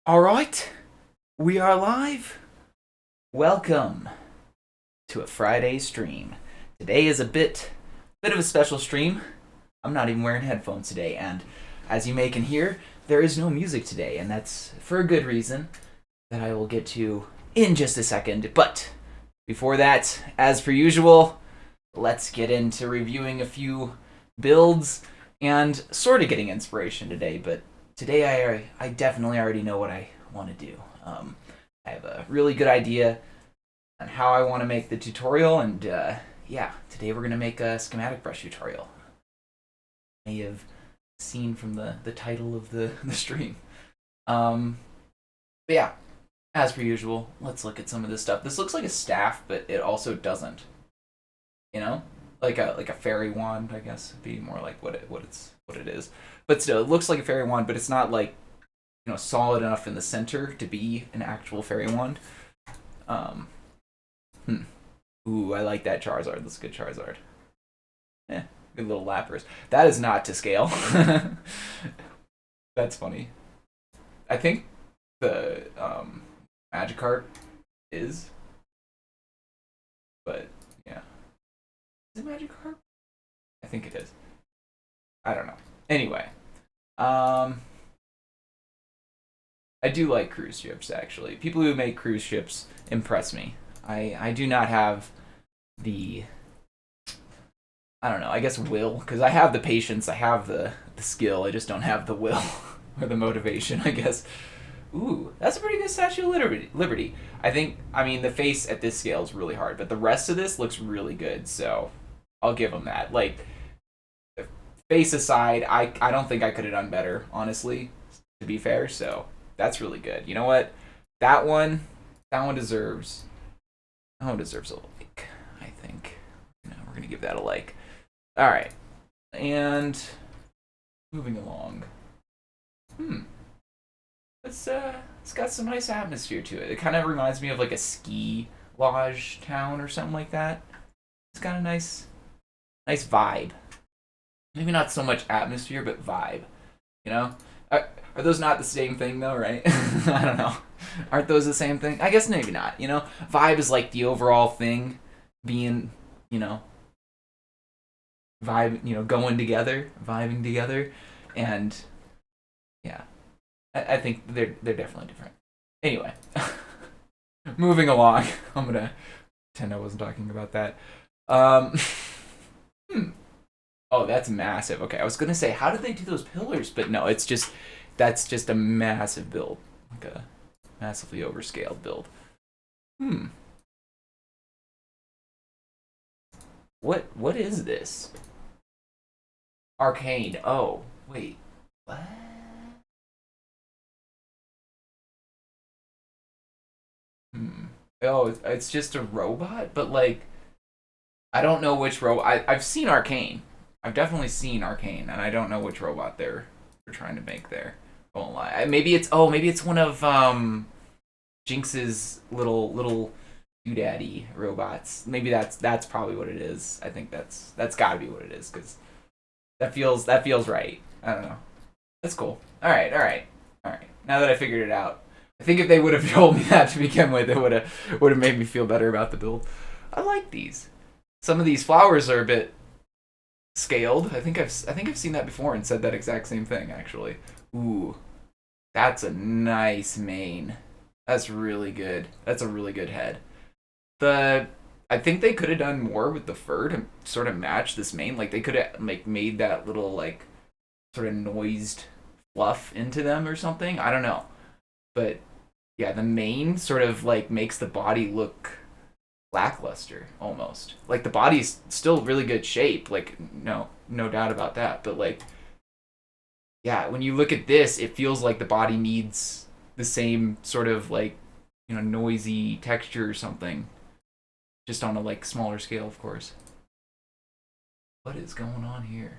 All right, we are live. Welcome to a Friday stream. Today is a bit of a special stream. I'm not even wearing headphones today, and as you may can hear, there is no music today, and that's for a good reason that I will get to in just a second. But before that, as per usual, let's get into reviewing a few builds and sort of getting inspiration today. But today I definitely already know what I want to do. I have a really good idea on how I want to make the tutorial, and yeah, today we're going to make a schematic brush tutorial. You may have seen from the title of the stream. But yeah, as per usual, let's look at some of this stuff. This looks like a staff, but it also doesn't. You know, like a fairy wand, I guess would be more like what it is. But still, it looks like a fairy wand, but it's not like solid enough in the center to be an actual fairy wand. Ooh, I like that Charizard. That's a good Charizard. Good little lappers. That is not to scale. That's funny. I think the Magikarp is, but yeah. Is it Magikarp? I think it is. I don't know. Anyway, I do like cruise ships, actually. People who make cruise ships impress me. I do not have the, I don't know, I guess will, because I have the patience, I have the skill, I just don't have the will or the motivation, I guess. Ooh, that's a pretty good Statue of Liberty. I mean, the face at this scale is really hard, but the rest of this looks really good, so I'll give them that. Like, face aside, I don't think I could have done better, honestly, to be fair, so that's really good. You know what? That one deserves a like, I think. We're going to give that a like. All right. And moving along. It's got some nice atmosphere to it. It kind of reminds me of like a ski lodge town or something like that. It's got a nice vibe. Maybe not so much atmosphere, but vibe. You know? Are those not the same thing though, right? I don't know. Aren't those the same thing? I guess maybe not, Vibe is like the overall thing being, vibe, going together, vibing together. And yeah. I think they're definitely different. Anyway. Moving along. I'm gonna pretend I wasn't talking about that. Oh, that's massive. Okay, I was gonna say, how did they do those pillars? But no, that's just a massive build, like a massively overscaled build. What is this? Arcane. Oh, wait. What? Oh, it's just a robot, but like, I don't know which robot. I've seen Arcane. I've definitely seen Arcane, and I don't know which robot they're trying to make there. Won't lie. Maybe it's one of Jinx's little doodaddy robots. Maybe that's probably what it is. I think that's got to be what it is, because that feels right. I don't know. That's cool. All right. Now that I figured it out, I think if they would have told me that to begin with, it would have made me feel better about the build. I like these. Some of these flowers are a bit scaled. I think I've seen that before and said that exact same thing, actually. Ooh, that's a nice mane. That's really good. That's a really good head. I think they could have done more with the fur to sort of match this mane. Like, they could have made that little like sort of noised fluff into them or something. I don't know, but yeah, the mane sort of like makes the body look lackluster almost. Like, the body's still really good shape. Like, no doubt about that. But like, yeah, when you look at this, it feels like the body needs the same sort of like, noisy texture or something. Just on a like smaller scale, of course. What is going on here?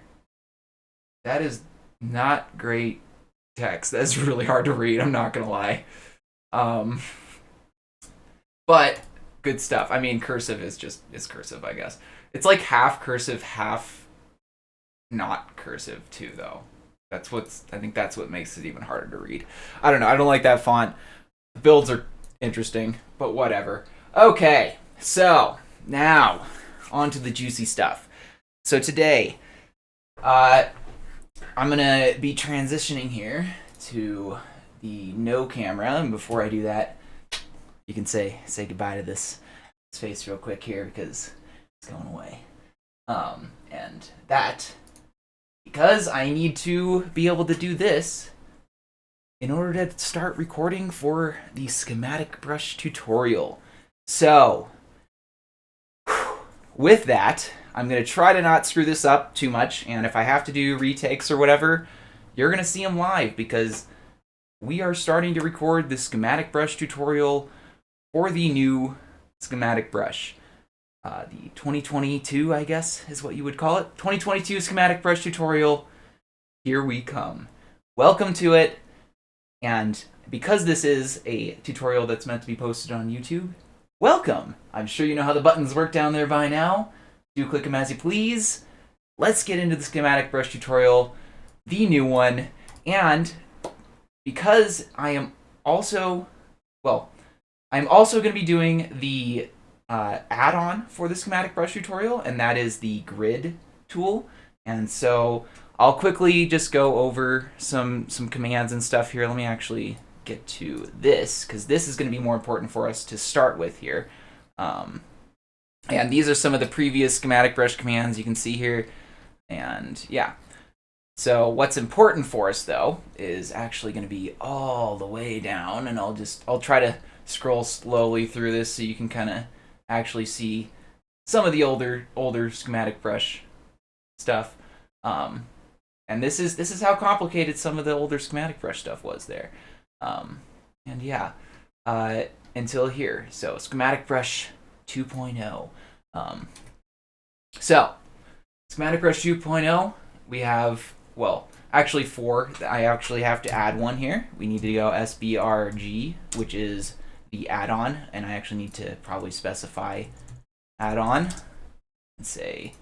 That is not great text. That's really hard to read, I'm not gonna lie. But good stuff. I mean, cursive is cursive, I guess. It's like half cursive, half not cursive too, though. I think that's what makes it even harder to read. I don't know. I don't like that font. The builds are interesting, but whatever. Okay, so now on to the juicy stuff. So today, I'm gonna be transitioning here to the no camera, and before I do that, you can say goodbye to this face real quick here because it's going away. And that because I need to be able to do this in order to start recording for the Schematic Brush tutorial. So, with that, I'm going to try to not screw this up too much, and if I have to do retakes or whatever, you're going to see them live because we are starting to record the Schematic Brush tutorial for the new Schematic Brush. The 2022, I guess, is what you would call it. 2022 Schematic Brush tutorial. Here we come. Welcome to it. And because this is a tutorial that's meant to be posted on YouTube, welcome. I'm sure you know how the buttons work down there by now. Do click them as you please. Let's get into the Schematic Brush tutorial, the new one. And because I'm also going to be doing the add-on for the Schematic Brush tutorial, and that is the grid tool. And so I'll quickly just go over some commands and stuff here. Let me actually get to this, because this is going to be more important for us to start with here. And these are some of the previous Schematic Brush commands you can see here. And yeah. So what's important for us, though, is actually going to be all the way down, and I'll try to scroll slowly through this so you can kind of actually see some of the older Schematic Brush stuff. And this is how complicated some of the older Schematic Brush stuff was there. And yeah, until here. So Schematic Brush 2.0. So Schematic Brush 2.0, we have, well, actually 4. I actually have to add one here. We need to go SBRG, which is the add-on, and I actually need to probably specify add-on and say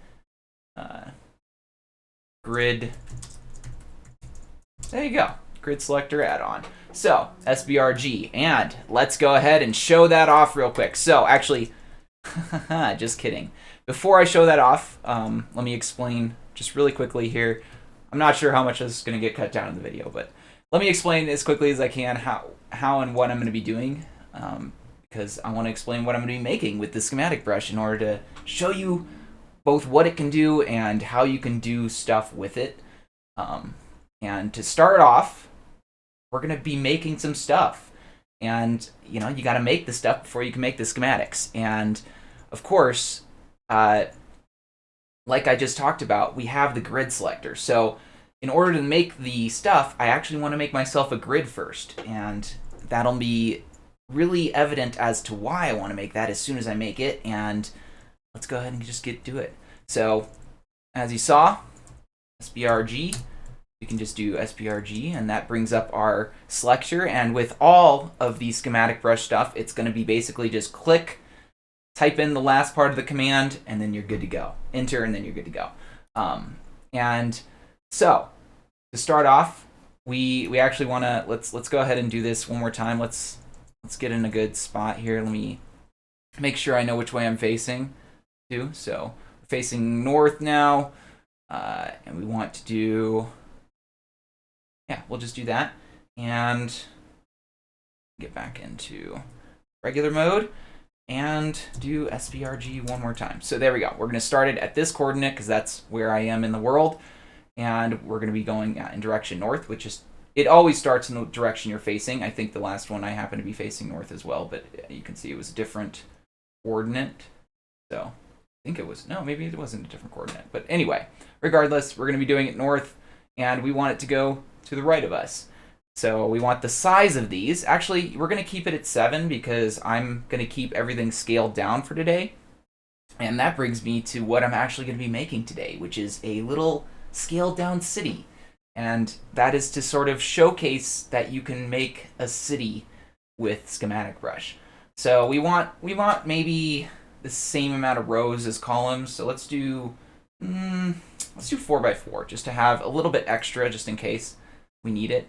grid. There you go, grid selector add-on. So SBRG, and let's go ahead and show that off real quick. So actually, just kidding. Before I show that off, let me explain just really quickly here. I'm not sure how much is going to get cut down in the video, but let me explain as quickly as I can how and what I'm going to be doing. Because I want to explain what I'm going to be making with the Schematic Brush in order to show you both what it can do and how you can do stuff with it. And to start off, we're going to be making some stuff. And, you know, you got to make the stuff before you can make the schematics. And, of course, like I just talked about, we have the grid selector. So in order to make the stuff, I actually want to make myself a grid first. And that'll be really evident as to why I want to make that as soon as I make it, and let's go ahead and just get to it. So, as you saw, SBRG, we can just do SBRG, and that brings up our selector, and with all of the Schematic Brush stuff, it's going to be basically just click, type in the last part of the command, and then you're good to go. Enter, and then you're good to go. And so, to start off, we actually want to, let's go ahead and do this one more time. Let's get in a good spot here. Let me make sure I know which way I'm facing too. So we're facing north now, and we want to do, yeah, we'll just do that and get back into regular mode and do SBRG one more time. So there we go. We're going to start it at this coordinate because that's where I am in the world, and we're going to be going in direction north, which is, it always starts in the direction you're facing. I think the last one I happen to be facing north as well, but you can see it was a different coordinate. So I think it was, no, maybe it wasn't a different coordinate. But anyway, regardless, we're going to be doing it north, and we want it to go to the right of us. So we want the size of these. Actually, we're going to keep it at 7 because I'm going to keep everything scaled down for today. And that brings me to what I'm actually going to be making today, which is a little scaled down city. And that is to sort of showcase that you can make a city with Schematic Brush. So we want maybe the same amount of rows as columns. So let's do Let's do 4x4 just to have a little bit extra just in case we need it.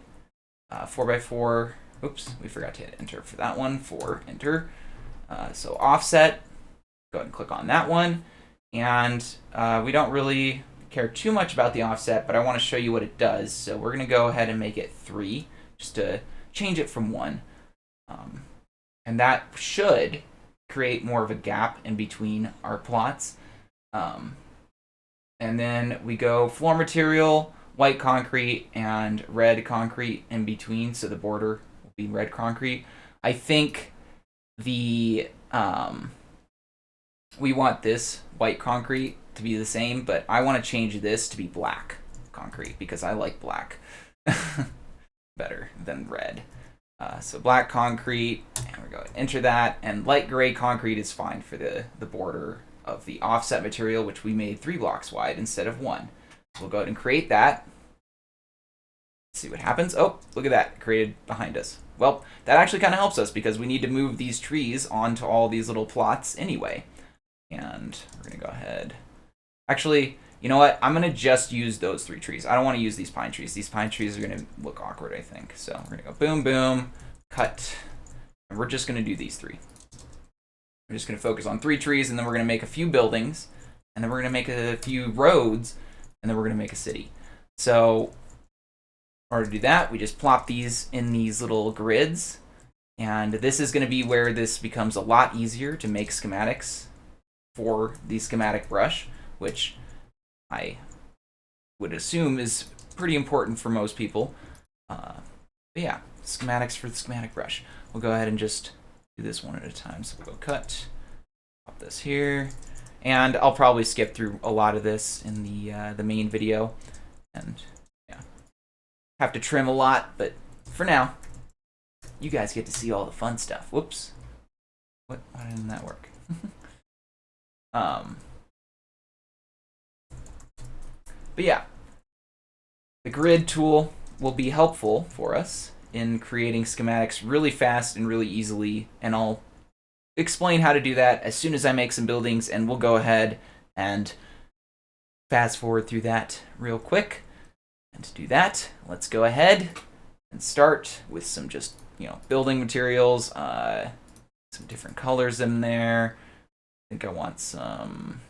4x4. Oops, we forgot to hit enter for that one. 4, enter. So offset. Go ahead and click on that one. And we don't really care too much about the offset, but I want to show you what it does. So we're going to go ahead and make it 3 just to change it from 1. And that should create more of a gap in between our plots. And then we go floor material, white concrete, and red concrete in between, so the border will be red concrete. I think the we want this white concrete to be the same, but I want to change this to be black concrete because I like black better than red. So black concrete, and we're going to enter that, and light gray concrete is fine for the border of the offset material, which we made 3 blocks wide instead of 1. So we'll go ahead and create that. Let's see what happens. Oh, look at that, created behind us. Well, that actually kind of helps us because we need to move these trees onto all these little plots anyway. And we're going to go ahead. Actually, you know what? I'm going to just use those 3 trees. I don't want to use these pine trees. These pine trees are going to look awkward, I think. So we're going to go boom, boom, cut. And we're just going to do these 3. We're just going to focus on 3 trees, and then we're going to make a few buildings, and then we're going to make a few roads, and then we're going to make a city. So in order to do that, we just plop these in these little grids, and this is going to be where this becomes a lot easier to make schematics for the schematic brush, which I would assume is pretty important for most people. But yeah, schematics for the schematic brush. We'll go ahead and just do this one at a time. So we'll go cut, pop this here, and I'll probably skip through a lot of this in the main video, and yeah, have to trim a lot, but for now, you guys get to see all the fun stuff. Whoops, why didn't that work? But yeah, the grid tool will be helpful for us in creating schematics really fast and really easily, and I'll explain how to do that as soon as I make some buildings, and we'll go ahead and fast forward through that real quick. And to do that, let's go ahead and start with some just, building materials, some different colors in there. I think I want some,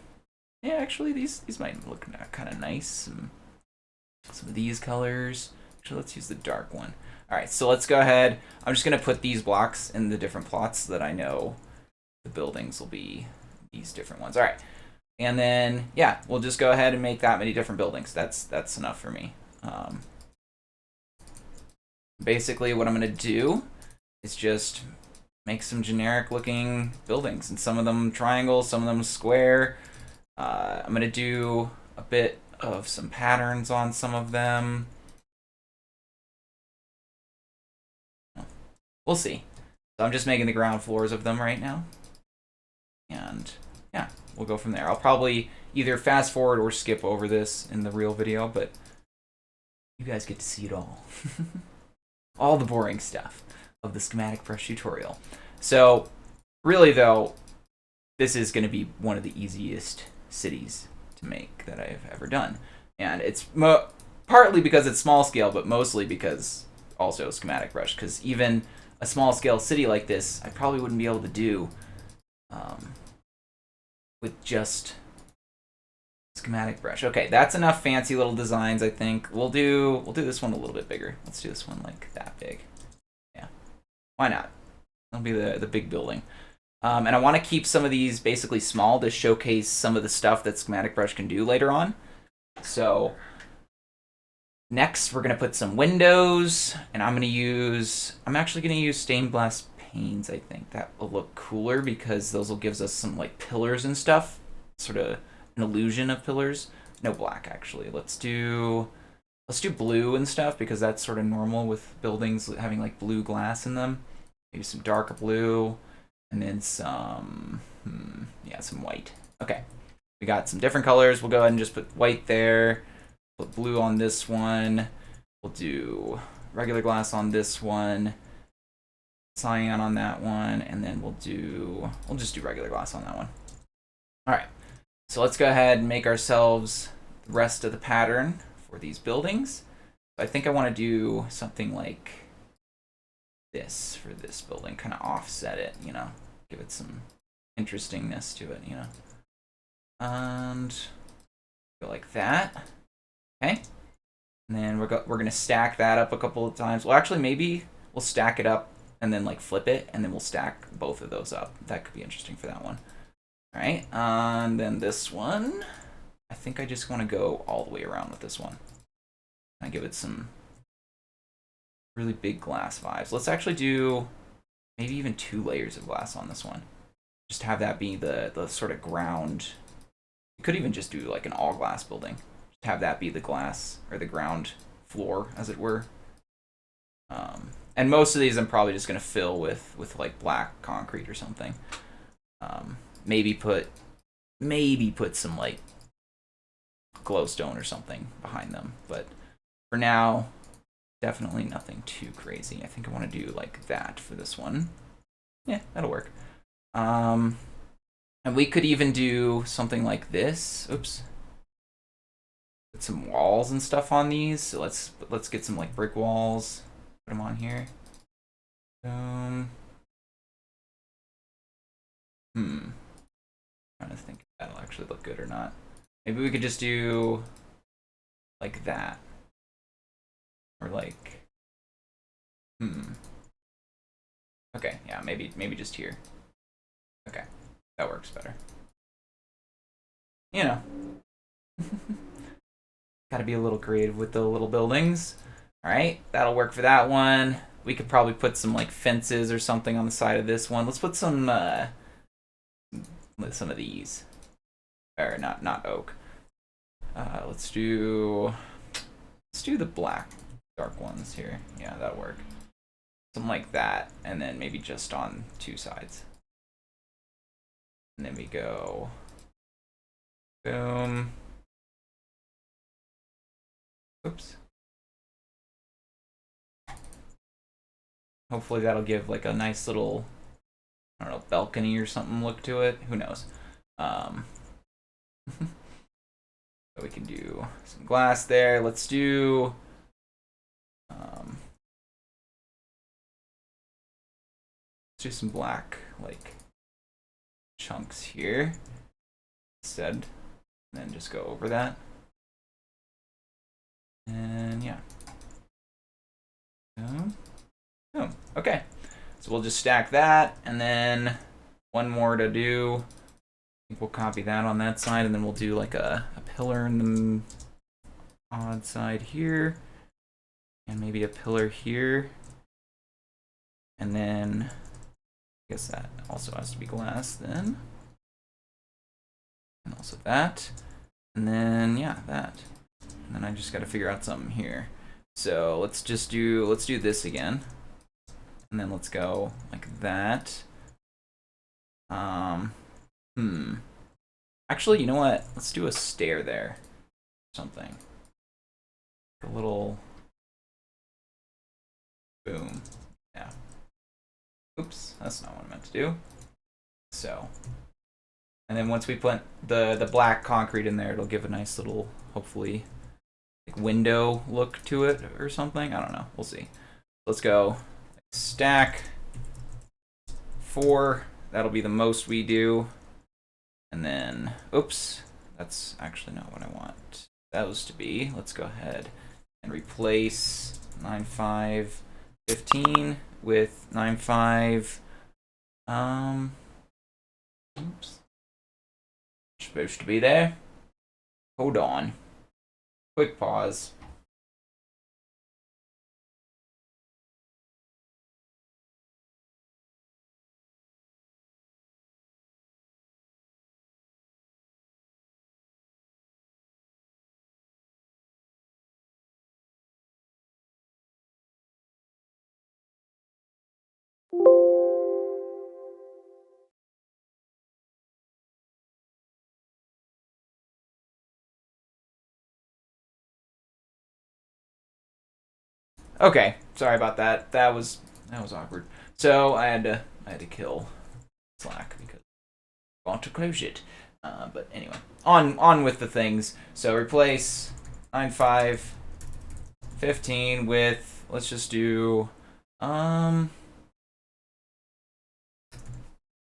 yeah, actually these might look kind of nice. Some of these colors. Actually, let's use the dark one. All right, so let's go ahead. I'm just going to put these blocks in the different plots so that I know the buildings will be these different ones. All right, and then, yeah, we'll just go ahead and make that many different buildings. That's enough for me. Basically, what I'm going to do is just make some generic looking buildings, and some of them triangle, some of them square. I'm going to do a bit of some patterns on some of them. We'll see. So I'm just making the ground floors of them right now. And yeah, we'll go from there. I'll probably either fast forward or skip over this in the real video, but you guys get to see it all. All the boring stuff of the schematic brush tutorial. So really though, this is going to be one of the easiest cities to make that I've ever done. And it's partly because it's small scale, but mostly because also schematic brush, because even a small scale city like this, I probably wouldn't be able to do with just schematic brush. Okay, that's enough fancy little designs, I think. We'll do this one a little bit bigger. Let's do this one like that big. Yeah, why not? That'll be the big building. And I want to keep some of these basically small to showcase some of the stuff that schematic brush can do later on. So next, we're going to put some windows, and I'm actually going to use stained glass panes, I think. That will look cooler because those will give us some like pillars and stuff, sort of an illusion of pillars. No black, actually. Let's do blue and stuff because that's sort of normal with buildings having like blue glass in them. Maybe some darker blue, and then some white. Okay, we got some different colors. We'll go ahead and just put white there. Put blue on this one. We'll do regular glass on this one. Cyan on that one, and then we'll just do regular glass on that one. All right. So let's go ahead and make ourselves the rest of the pattern for these buildings. I think I want to do something like this for this building, kind of offset it, you know, give it some interestingness to it, you know. And go like that. Okay. And then we're gonna stack that up a couple of times. Well, actually, maybe we'll stack it up and then like flip it, and then we'll stack both of those up. That could be interesting for that one. All right. And then this one, I think I just want to go all the way around with this one. I give it some really big glass vibes. Let's actually do maybe even 2 layers of glass on this one. Just have that be the sort of ground. You could even just do like an all glass building. Just have that be the glass or the ground floor, as it were. And most of these I'm probably just gonna fill with like black concrete or something. Maybe put some like glowstone or something behind them. But for now, definitely nothing too crazy. I think I want to do like that for this one. Yeah, that'll work. And we could even do something like this. Oops. Put some walls and stuff on these. So let's get some like brick walls. Put them on here. Trying to think if that'll actually look good or not. Maybe we could just do like that. Or like Okay, yeah, maybe just here. Okay. That works better. You know. Gotta be a little creative with the little buildings. Alright, that'll work for that one. We could probably put some like fences or something on the side of this one. Let's put some of these. Or not oak. Let's do the black dark ones here. Yeah, that'll work. Something like that, and then maybe just on 2 sides. And then we go boom. Oops. Hopefully that'll give like a nice little, I don't know, balcony or something look to it. Who knows? So we can do some glass there. Let's do some black like chunks here instead, and then just go over that. And yeah. Oh, okay. So we'll just stack that, and then one more to do. I think we'll copy that on that side, and then we'll do like a pillar in the odd side here, and maybe a pillar here. And then I guess that also has to be glass then. And also that. And then yeah, that. And then I just gotta figure out something here. So let's do this again. And then let's go like that. Actually, you know what? Let's do a stair there. Something. A little boom. Yeah. Oops, that's not what I meant to do. So. And then once we put the black concrete in there, it'll give a nice little, hopefully, like window look to it or something. I don't know. We'll see. Let's go stack 4. That'll be the most we do. And then, oops, that's actually not what I want those to be. Let's go ahead and replace 9, 5, 15 with 9, 5. Oops. Supposed to be there. Hold on. Quick pause. Okay, sorry about that. That was awkward. So I had to kill Slack because I want to close it. But anyway, on with the things. So replace 9, 5, 15 with, let's just do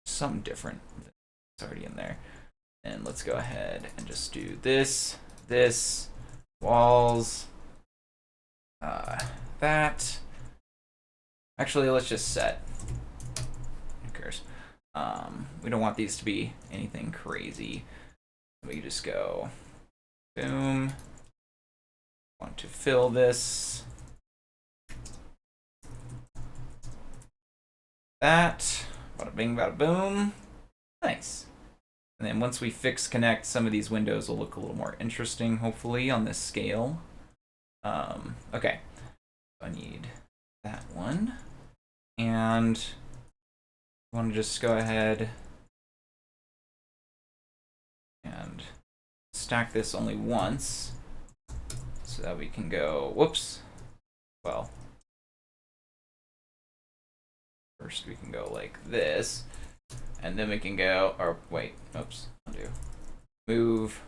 something different. It's already in there. And let's go ahead and just do this, walls, that. Actually, let's just set. Who cares? We don't want these to be anything crazy. We can just go boom. Want to fill this. That. Bada bing, bada boom. Nice. And then once we fix connect, some of these windows will look a little more interesting, hopefully, on this scale. Okay. I need that one. And I want to just go ahead and stack this only once so that we can go, whoops. Well, first we can go like this. And then we can go, or wait, oops, undo. Move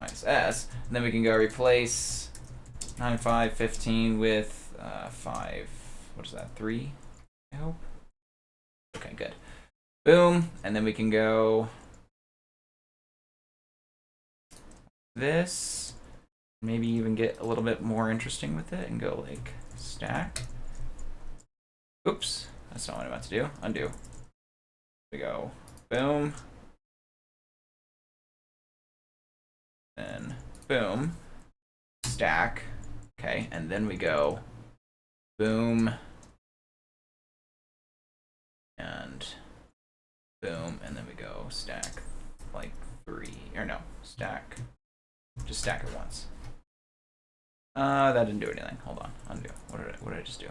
-S. And then we can go replace 9, 5, 15 with 5, what is that, 3, I hope? Okay, good. Boom. And then we can go this. Maybe even get a little bit more interesting with it and go like stack. Oops, that's not what I'm about to do. Undo. We go boom, then boom, stack, okay, and then we go boom and boom, and then we go stack like 3, or no, stack, just stack it once. That didn't do anything. Hold on, undo. What did I just do?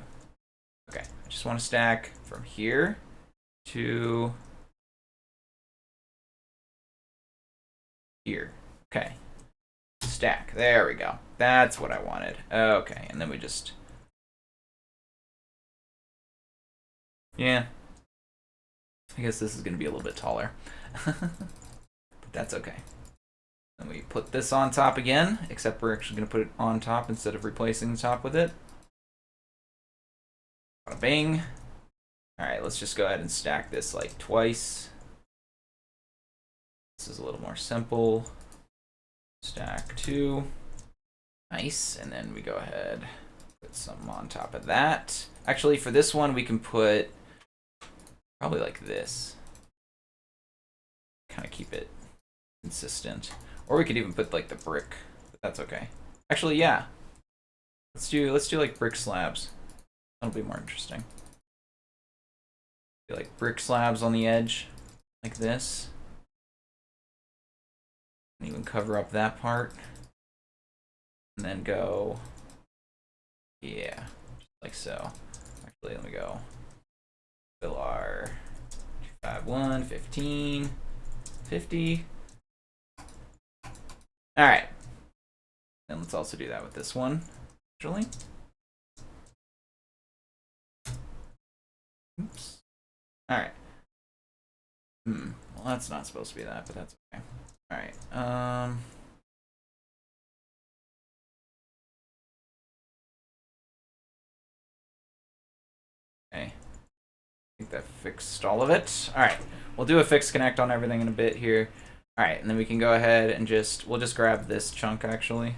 Okay, I just want to stack from here to here. Okay. Stack. There we go. That's what I wanted. Okay, and then we just... Yeah. I guess this is going to be a little bit taller. But that's okay. Then we put this on top again, except we're actually going to put it on top instead of replacing the top with it. Bada bing. Alright, let's just go ahead and stack this like twice. This is a little more simple. Stack 2. Nice. And then we go ahead, put some on top of that. Actually, for this one, we can put probably like this. Kind of keep it consistent. Or we could even put like the brick, but that's okay. Actually, yeah. Let's do like brick slabs. That'll be more interesting. Do like brick slabs on the edge, like this. And even cover up that part. And then go, yeah, just like so. Actually, let me go. Fill our 251, 15, 50. All right. And let's also do that with this one, actually. Oops. All right. Well, that's not supposed to be that, but that's okay. All right. Okay. I think that fixed all of it. All right. We'll do a fix connect on everything in a bit here. All right, and then we can go ahead and we'll just grab this chunk actually,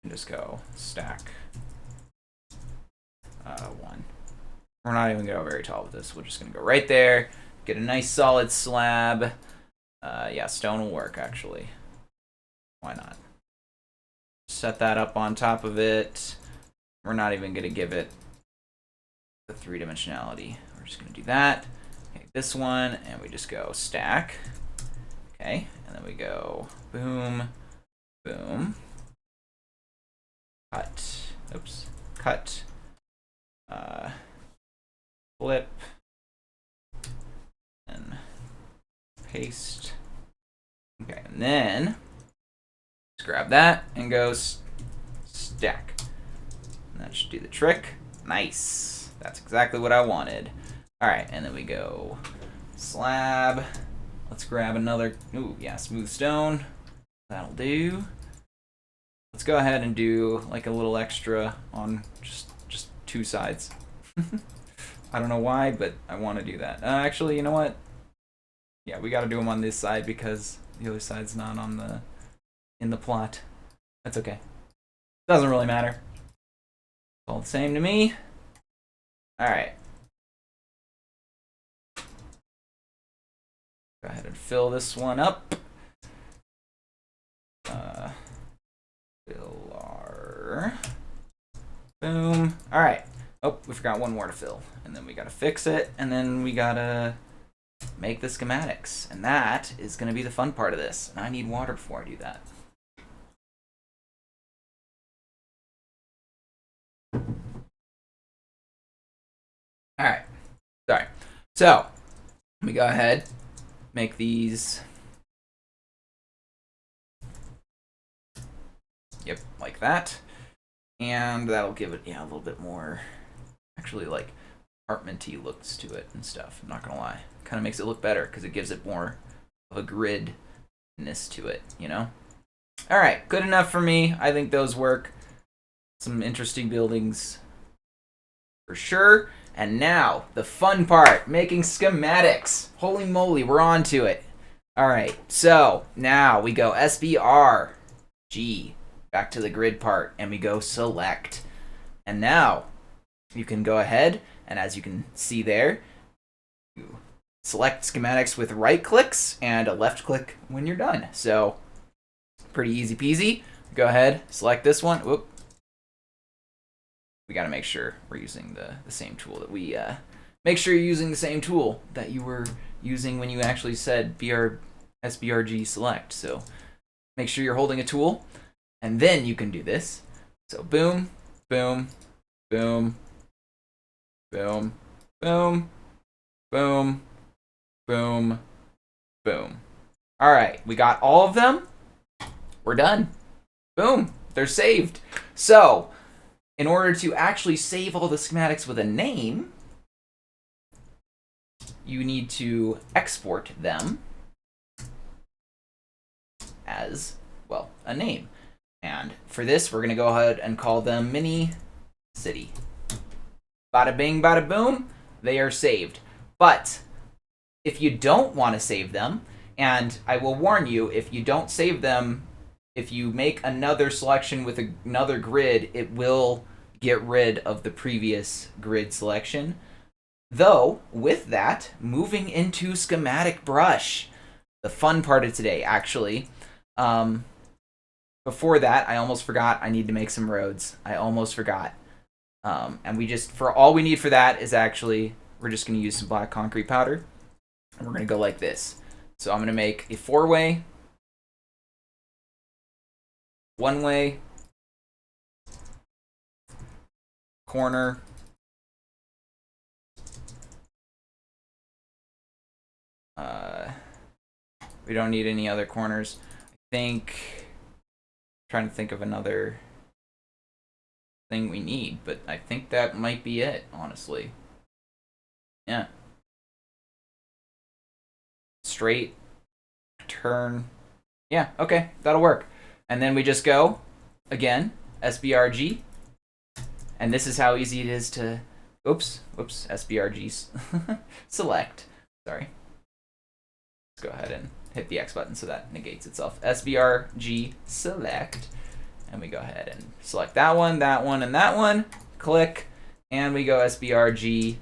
and just go stack 1. We're not even gonna go very tall with this. We're just gonna go right there, get a nice solid slab. Yeah, stone will work actually. Why not? Set that up on top of it. We're not even gonna give it the 3-dimensionality. We're just gonna do that. Okay, this one, and we just go stack. Okay, and then we go boom, boom, cut, oops, cut, flip, and paste. Okay, and then just grab that and go stack. And that should do the trick. Nice. That's exactly what I wanted. All right, and then we go slab, Let's grab another, ooh, yeah, smooth stone. That'll do. Let's go ahead and do like a little extra on just two sides. I don't know why, but I want to do that. Actually, you know what? Yeah, we got to do them on this side because the other side's not on in the plot. That's okay. Doesn't really matter. It's all the same to me. All right. Go ahead and fill this one up. Filler. Boom. All right. Oh, we forgot one more to fill. And then we got to fix it. And then we got to make the schematics. And that is going to be the fun part of this. And I need water before I do that. All right. Sorry. So, let me go ahead, make these. Yep, like that. And that'll give it, yeah, a little bit more, actually, like, apartment-y looks to it and stuff. I'm not going to lie. Kind of makes it look better because it gives it more of a gridness to it, you know? All right, good enough for me. I think those work. Some interesting buildings for sure. And now, the fun part, making schematics. Holy moly, we're on to it. All right, so now we go SBRG, back to the grid part, and we go select. And now you can go ahead, and as you can see there, you select schematics with right clicks and a left click when you're done. So pretty easy peasy. Go ahead, select this one. Whoop. We got to make sure we're using the same tool that we make sure you're using the same tool that you were using when you actually said SBRG select. So make sure you're holding a tool, and then you can do this. So boom, boom, boom, boom, boom, boom, boom, boom. All right, we got all of them. We're done. Boom, they're saved. So in order to actually save all the schematics with a name, you need to export them as, well, a name. And for this, we're going to go ahead and call them Mini City. Bada bing, bada boom, they are saved. But if you don't want to save them, and I will warn you, if you don't save them, if you make another selection with another grid, it will get rid of the previous grid selection. Though, with that, moving into Schematic Brush, the fun part of today, actually. Before that, I almost forgot I need to make some roads. I almost forgot. And we just, for all we need for that is actually, we're just going to use some black concrete powder. And we're going to go like this. So I'm going to make a 4-way, 1-way, corner, we don't need any other corners. I'm trying to think of another thing we need, but I think that might be it, honestly. Yeah. Straight, turn. Yeah, okay, that'll work. And then we just go, again, SBRG. And this is how easy it is to, SBRGs. Select. Sorry. Let's go ahead and hit the X button so that negates itself. SBRG select. And we go ahead and select that one, and that one. Click. And we go SBRG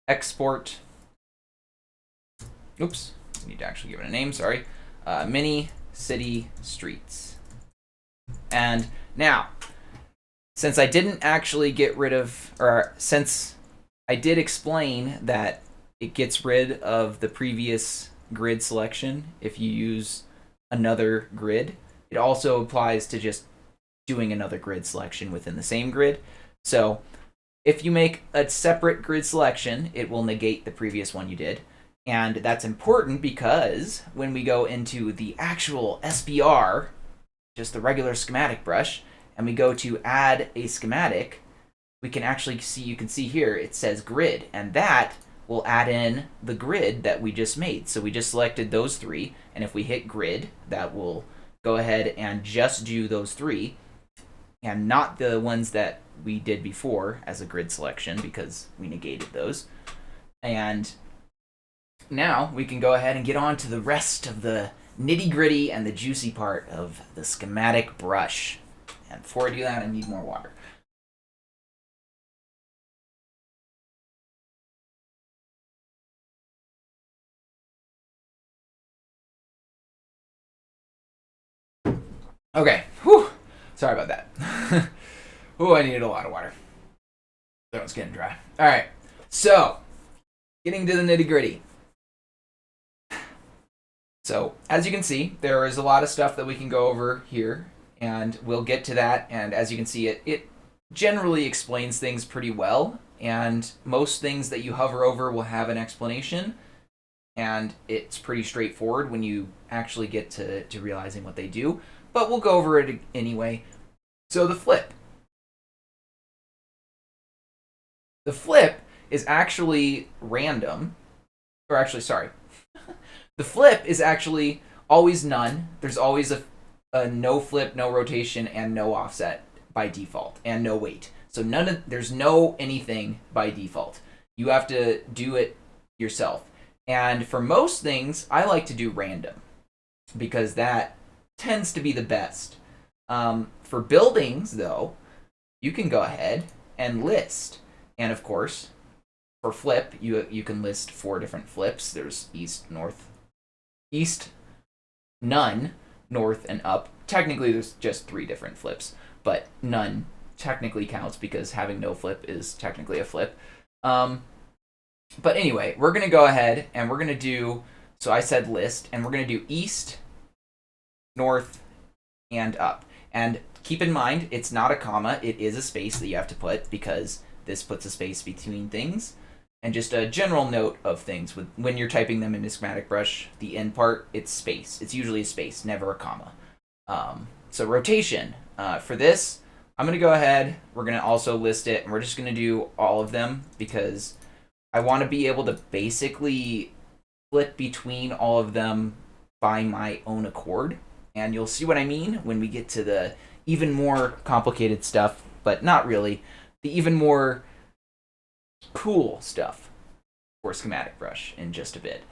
export. Oops. We need to actually give it a name, sorry. Mini City Streets. And now, since I didn't actually get rid of, or since I did explain that it gets rid of the previous grid selection if you use another grid, it also applies to just doing another grid selection within the same grid. So if you make a separate grid selection, it will negate the previous one you did. And that's important because when we go into the actual SBR, just the regular schematic brush, and we go to add a schematic, we can actually see, you can see here, it says grid, and that we'll add in the grid that we just made. So we just selected those three, and if we hit grid, that will go ahead and just do those three, and not the ones that we did before as a grid selection because we negated those. And now we can go ahead and get on to the rest of the nitty gritty and the juicy part of the schematic brush. And before I do that, I need more water. Okay, whew. Sorry about that. Oh, I needed a lot of water. That was getting dry. All right, so getting to the nitty gritty. So as you can see, there is a lot of stuff that we can go over here, and we'll get to that. And as you can see, it generally explains things pretty well, and most things that you hover over will have an explanation, and it's pretty straightforward when you actually get to realizing what they do. But we'll go over it anyway. So the flip. The flip is actually random, or actually, sorry. The flip is actually always none. There's always a no flip, no rotation, and no offset by default, and no weight. So there's no anything by default. You have to do it yourself. And for most things, I like to do random because that tends to be the best. For buildings, though, you can go ahead and list. And of course, for flip, you can list 4 different flips. There's east, none, north, and up. Technically, there's just 3 different flips, but none technically counts because having no flip is technically a flip. But anyway, we're going to go ahead and we're going to do, so I said list, and we're going to do east, north, and up. And keep in mind, it's not a comma, it is a space that you have to put because this puts a space between things. And just a general note of things, when you're typing them into Schematic Brush, the end part, it's space. It's usually a space, never a comma. So rotation. For this, I'm going to go ahead, we're going to also list it, and we're just going to do all of them because I want to be able to basically flip between all of them by my own accord. And you'll see what I mean when we get to the even more complicated stuff, but not really. The even more cool stuff for Schematic Brush in just a bit.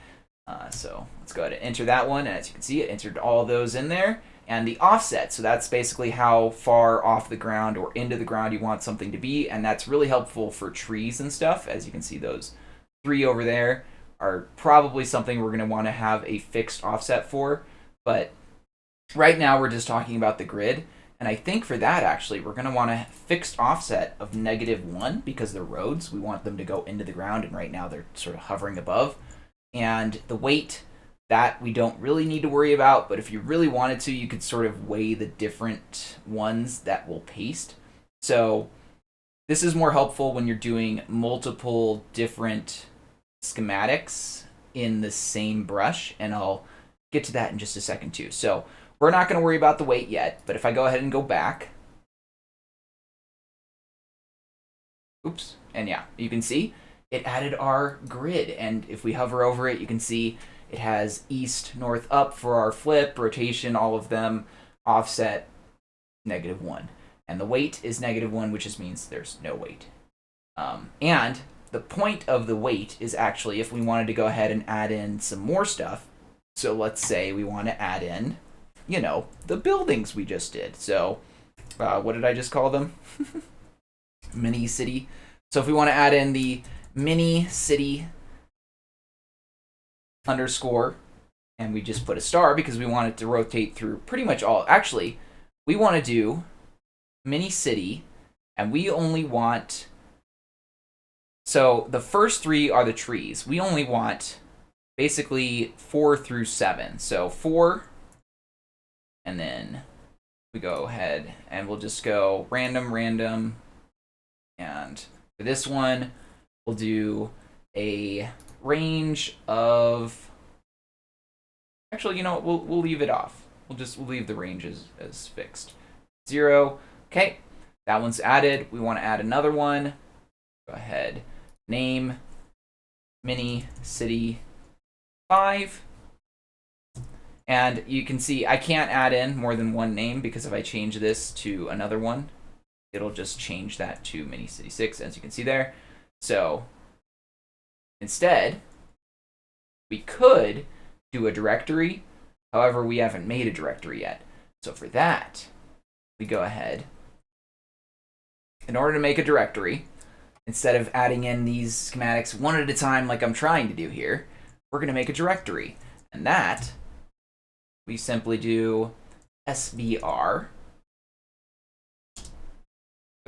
So let's go ahead and enter that one. And as you can see, it entered all those in there. And the offset, so that's basically how far off the ground or into the ground you want something to be. And that's really helpful for trees and stuff. As you can see, those 3 over there are probably something we're going to want to have a fixed offset for. But right now we're just talking about the grid. And I think for that, actually, we're going to want a fixed offset of -1 because they're roads. We want them to go into the ground, and right now they're sort of hovering above. And the weight, that we don't really need to worry about, but if you really wanted to, you could sort of weigh the different ones that will paste. So this is more helpful when you're doing multiple different schematics in the same brush, and I'll get to that in just a second too. So we're not going to worry about the weight yet, but if I go ahead and go back, oops, and yeah, you can see it added our grid. And if we hover over it, you can see it has east, north, up for our flip, rotation, all of them, offset, -1. And the weight is -1, which just means there's no weight. And the point of the weight is actually if we wanted to go ahead and add in some more stuff. So let's say we want to add in, the buildings we just did. So what did I just call them? Mini city. So if we want to add in the mini city _ and we just put a star because we want it to rotate through pretty much all. Actually, we want to do mini city, and we only want, so the first 3 are the trees. We only want basically 4 through 7. So 4, and then we go ahead and we'll just go random, and for this one, we'll do a range of, actually, we'll leave it off. We'll leave the range as fixed. 0. Okay, that one's added. We want to add another one. Go ahead, name, mini city 5. And you can see I can't add in more than one name because if I change this to another one, it'll just change that to mini city 6, as you can see there. So instead, we could do a directory. However, we haven't made a directory yet. So for that, we go ahead. In order to make a directory, instead of adding in these schematics one at a time like I'm trying to do here, we're going to make a directory. And that, we simply do SBR.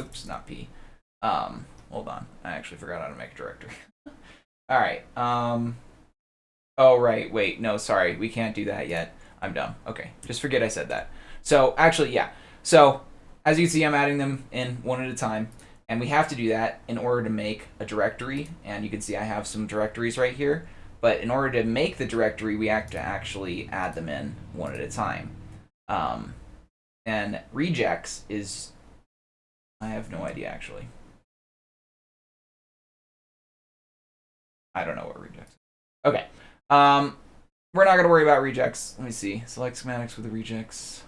Oops, not P. Hold on. I actually forgot how to make a directory. All right. Oh, right. Wait. No, sorry. We can't do that yet. I'm dumb. Okay. Just forget I said that. So, actually, yeah. So, as you can see, I'm adding them in one at a time. And we have to do that in order to make a directory. And you can see I have some directories right here. But in order to make the directory, we have to actually add them in one at a time. And regex is... I have no idea, actually. I don't know what regex is. Okay. We're not going to worry about regex. Let me see. Select schematics with the regex.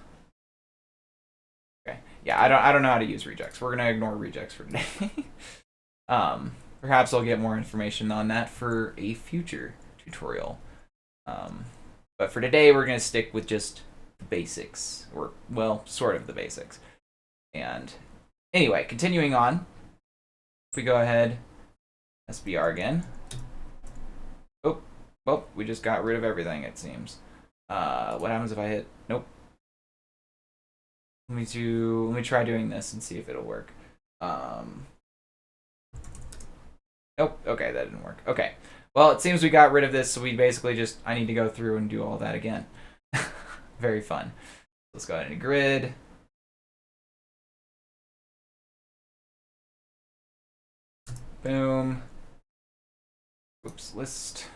Okay. Yeah, I don't know how to use regex. We're going to ignore regex for today. Perhaps I'll get more information on that for a future tutorial. But for today, we're going to stick with just the basics, or, well, sort of the basics. And anyway, continuing on, if we go ahead, SBR again. Oh, well, we just got rid of everything, it seems. What happens if I hit? Nope. Let me try doing this and see if it'll work. Nope. Okay, that didn't work. Okay. Well, it seems we got rid of this, so we basically just, I need to go through and do all that again. Very fun. Let's go ahead and grid. Boom. Oops, list.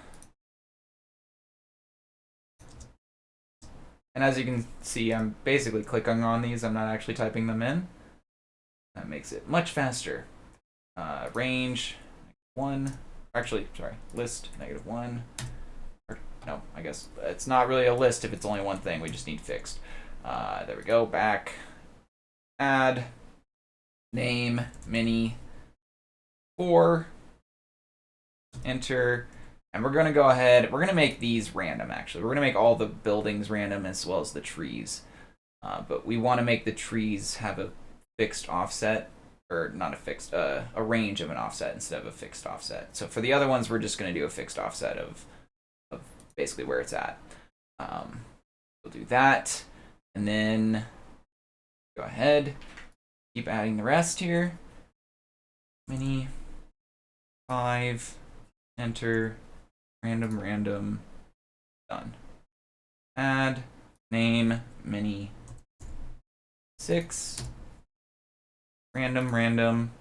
And as you can see, I'm basically clicking on these. I'm not actually typing them in. That makes it much faster. Range, 1. Actually, sorry, list, -1. Or, no, I guess it's not really a list if it's only one thing. We just need fixed. There we go. Back. Add. Name, mini, 4. Enter. And we're going to go ahead. We're going to make these random, actually. We're going to make all the buildings random as well as the trees. But we want to make the trees have a fixed offset. Or not a fixed, a range of an offset instead of a fixed offset. So for the other ones, we're just going to do a fixed offset of basically where it's at. We'll do that. And then go ahead. Keep adding the rest here. Mini 5. Enter. Random. Done. Add. Name. Mini 6. Random.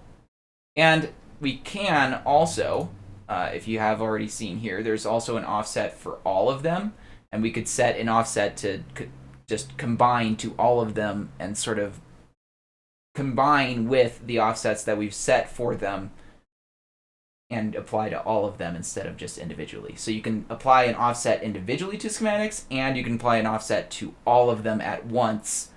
And we can also, if you have already seen here, there's also an offset for all of them. And we could set an offset to just combine to all of them and sort of combine with the offsets that we've set for them and apply to all of them instead of just individually. So you can apply an offset individually to schematics, and you can apply an offset to all of them at once.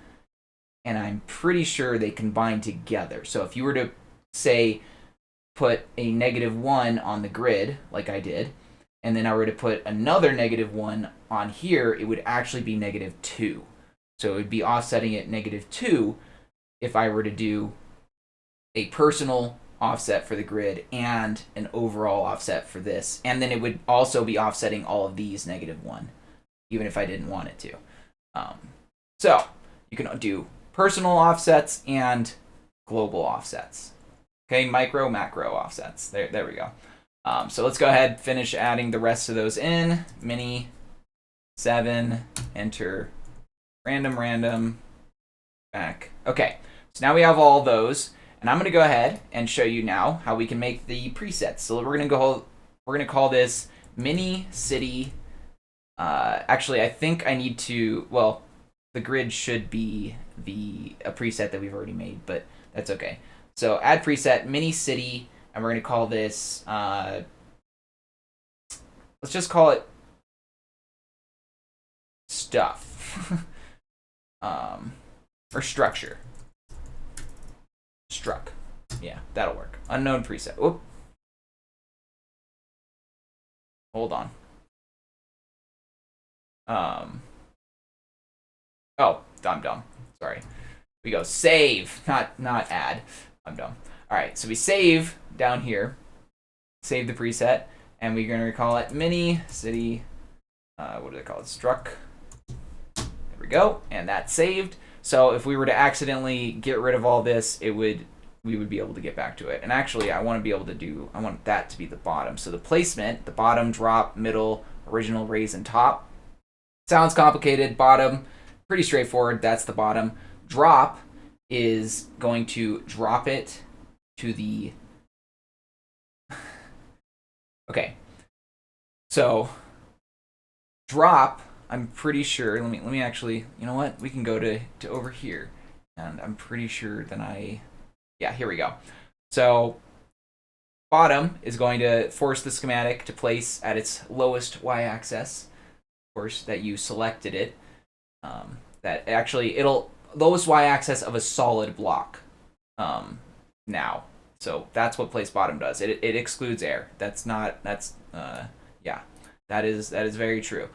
And I'm pretty sure they combine together. So if you were to, say, put a -1 on the grid, like I did, and then I were to put another -1 on here, it would actually be -2. So it would be offsetting at -2 if I were to do a personal offset for the grid and an overall offset for this. And then it would also be offsetting all of these -1, even if I didn't want it to. So you can do personal offsets and global offsets. Okay, micro, macro offsets. There we go. So let's go ahead, finish adding the rest of those in. Mini 7, enter, random, back. Okay, so now we have all those, and I'm going to go ahead and show you now how we can make the presets. So we're going to call this mini city. Actually, I think I need to, well, the grid should be a preset that we've already made, but that's okay. So add preset, mini city, and we're going to call this let's just call it stuff. Or structure. Struck. Yeah, that'll work. Unknown preset. Whoop. Hold on. Oh, I'm dumb. Sorry. We go save, not add. I'm dumb. All right, so we save down here. Save the preset, and we're gonna call it mini city. What do they call it? Struck. There we go, and that's saved. So if we were to accidentally get rid of all this, we would be able to get back to it. And actually, I want that to be the bottom. So the placement, the bottom, drop, middle, original, raise, and top. Sounds complicated. Bottom, pretty straightforward. That's the bottom. Drop is going to drop it to the... Okay. So drop, I'm pretty sure, let me actually, you know what? We can go to over here. And I'm pretty sure that yeah, here we go. So bottom is going to force the schematic to place at its lowest y-axis. Of course, that you selected it. That actually, it'll lowest y-axis of a solid block now. So that's what place bottom does. It excludes air. Yeah, that is very true.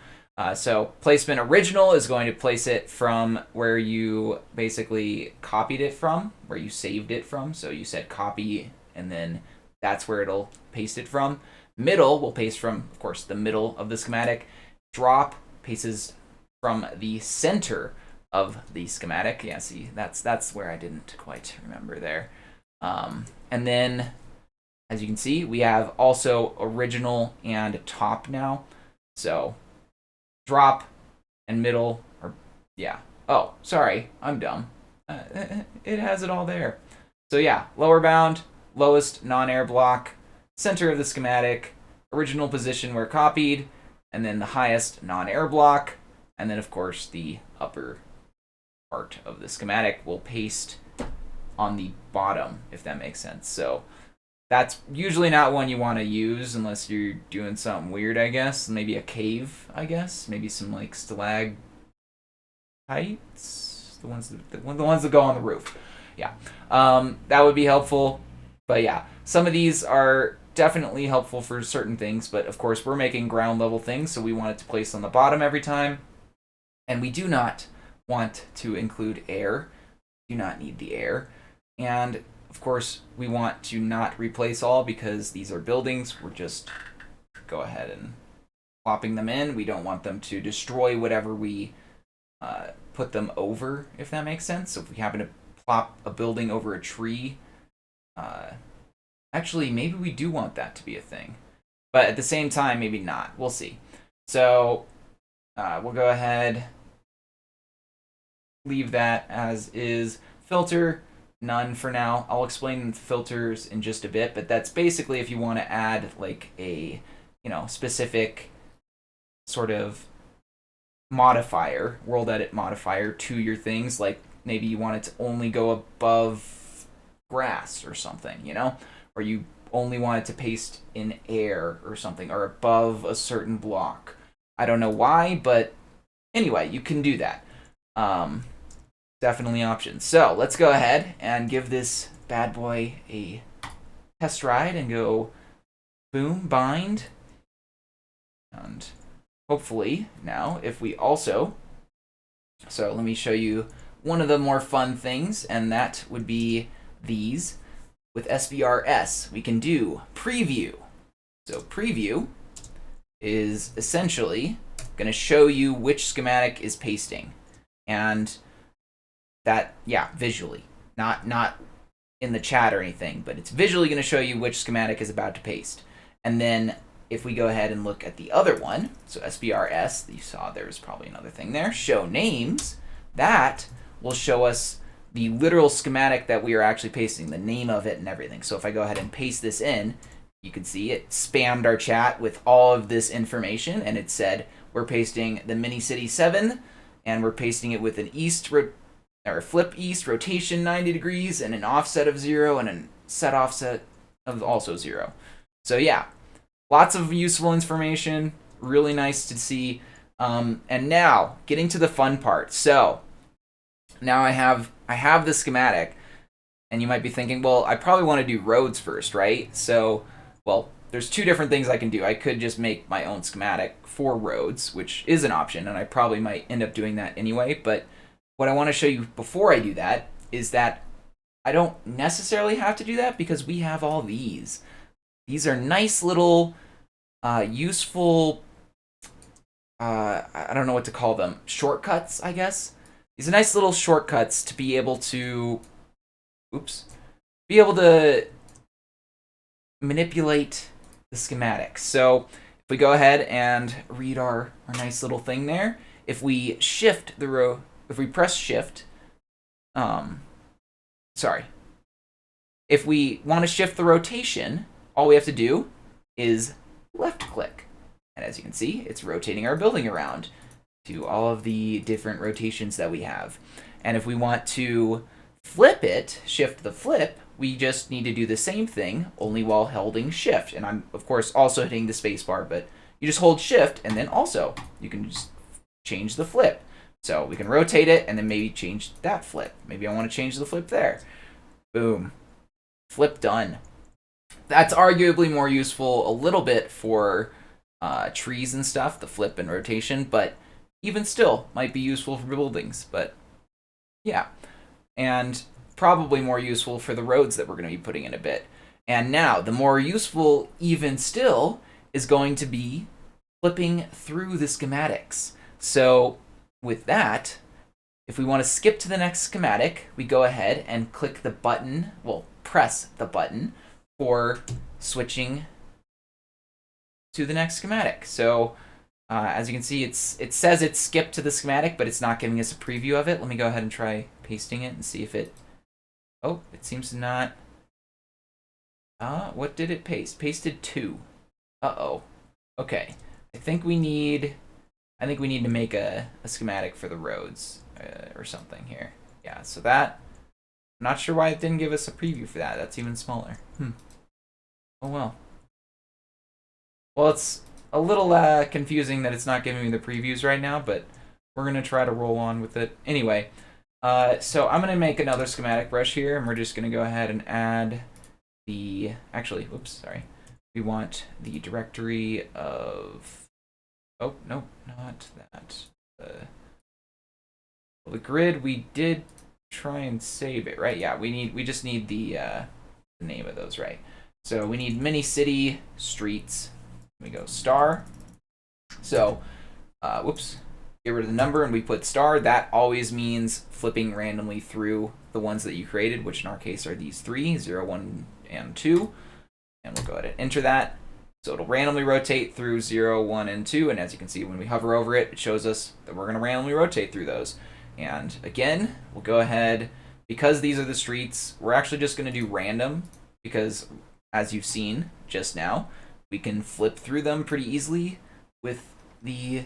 So placement original is going to place it from where you basically copied it from, where you saved it from. So you said copy, and then that's where it'll paste it from. Middle will paste from, of course, the middle of the schematic. Drop pastes from the center of the schematic. Yeah, see, that's where I didn't quite remember there. And then, as you can see, we have also original and top now. So drop and middle, or yeah. Oh, sorry, I'm dumb. It has it all there. So yeah, lower bound, lowest non-air block, center of the schematic, original position where copied, and then the highest non-air block, and then of course the upper part of the schematic will paste on the bottom, if that makes sense. So that's usually not one you want to use unless you're doing something weird, I guess. Maybe a cave, I guess. Maybe some like stalactites, the ones that go on the roof. Yeah, that would be helpful. But yeah, some of these are definitely helpful for certain things. But of course, we're making ground level things, so we want it to place on the bottom every time. And we do not want to include air. Do not need the air. And of course, we want to not replace all because these are buildings. We're just go ahead and plopping them in. We don't want them to destroy whatever we put them over, if that makes sense. So if we happen to plop a building over a tree, actually, maybe we do want that to be a thing. But at the same time, maybe not. We'll see. So we'll go ahead, leave that as is. Filter, none for now. I'll explain filters in just a bit, but that's basically if you want to add like a, specific sort of modifier, world edit modifier to your things. Like maybe you want it to only go above grass or something, or you only want it to paste in air or something, or above a certain block. I don't know why, but anyway, you can do that. Definitely options. So let's go ahead and give this bad boy a test ride and go boom, bind. And hopefully now if we also, so let me show you one of the more fun things, and that would be these. With SBRS, we can do preview. So preview is essentially going to show you which schematic is pasting. And that, yeah, visually, not in the chat or anything, but it's visually going to show you which schematic is about to paste. And then if we go ahead and look at the other one, so SBRS, you saw there's probably another thing there, show names, that will show us the literal schematic that we are actually pasting, the name of it and everything. So if I go ahead and paste this in, you can see it spammed our chat with all of this information, and it said we're pasting the Mini City 7, and we're pasting it with an flip east rotation 90 degrees and an offset of 0 and a set offset of also 0. So yeah, lots of useful information. Really nice to see. And now, getting to the fun part. So, now I have the schematic, and you might be thinking, well, I probably want to do roads first, right? So, well, there's two different things I can do. I could just make my own schematic for roads, which is an option, and I probably might end up doing that anyway. But what I want to show you before I do that is that I don't necessarily have to do that because we have all these. These are nice little useful, I don't know what to call them, shortcuts, I guess. These are nice little shortcuts to be able to, be able to manipulate the schematics. So if we go ahead and read our nice little thing there, if we press shift, if we want to shift the rotation, all we have to do is left click. And as you can see, it's rotating our building around to all of the different rotations that we have. And if we want to flip it, shift the flip, we just need to do the same thing, only while holding shift. And I'm, of course, also hitting the space bar, but you just hold shift, and then also you can just change the flip. So we can rotate it, and then maybe change that flip. Maybe I want to change the flip there. Boom. Flip done. That's arguably more useful a little bit for trees and stuff, the flip and rotation, but even still might be useful for buildings. But yeah, and probably more useful for the roads that we're going to be putting in a bit. And now, the more useful even still is going to be flipping through the schematics. So with that, if we want to skip to the next schematic, we go ahead and click the button, press the button for switching to the next schematic. So as you can see, it says it's skipped to the schematic, but it's not giving us a preview of it. Let me go ahead and try pasting it and see if it... Oh, it seems to not... what did it paste? Pasted 2. Uh-oh. Okay. I think we need to make a schematic for the roads or something here. Yeah, so that... I'm not sure why it didn't give us a preview for that. That's even smaller. Oh well. Well, it's a little confusing that it's not giving me the previews right now, but we're going to try to roll on with it. Anyway, so I'm going to make another schematic brush here, and we're just going to go ahead and add the... Actually, we want the directory of... Oh, no, not that. The grid, we did try and save it, right? Yeah, we just need the name of those, right? So we need mini city streets. We go star. So, get rid of the number and we put star. That always means flipping randomly through the ones that you created, which in our case are these 3, 0, 1, and 2. And we'll go ahead and enter that. So it'll randomly rotate through 0, 1, and 2. And as you can see, when we hover over it, it shows us that we're going to randomly rotate through those. And again, we'll go ahead, because these are the streets, we're actually just going to do random, because as you've seen just now, we can flip through them pretty easily with the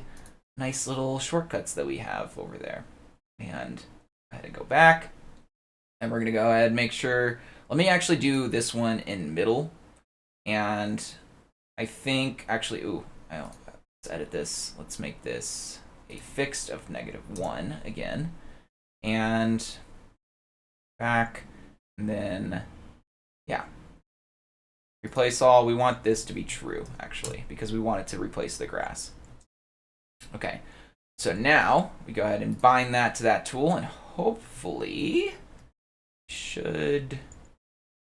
nice little shortcuts that we have over there. And I had to go back, and we're going to go ahead and make sure, let me actually do this one in middle. And I think, actually, let's edit this. Let's make this a fixed of -1 again. And back, and then, yeah. Replace all. We want this to be true, actually, because we want it to replace the grass. Okay, so now we go ahead and bind that to that tool, and hopefully should...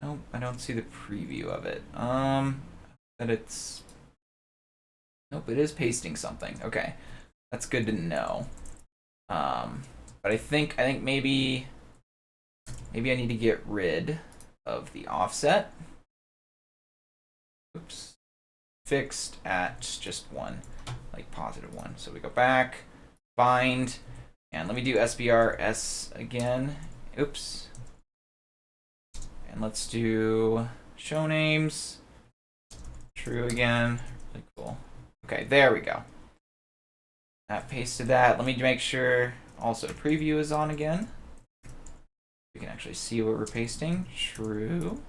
Nope, I don't see the preview of it. That it's... Nope, it is pasting something. Okay, that's good to know. But I think maybe I need to get rid of the offset. Oops. Fixed at just 1, like +1. So we go back, bind, and let me do SBRS again. Oops. And let's do show names. True again. Really cool. Okay, there we go. That pasted that. Let me make sure also preview is on again. We can actually see what we're pasting. True.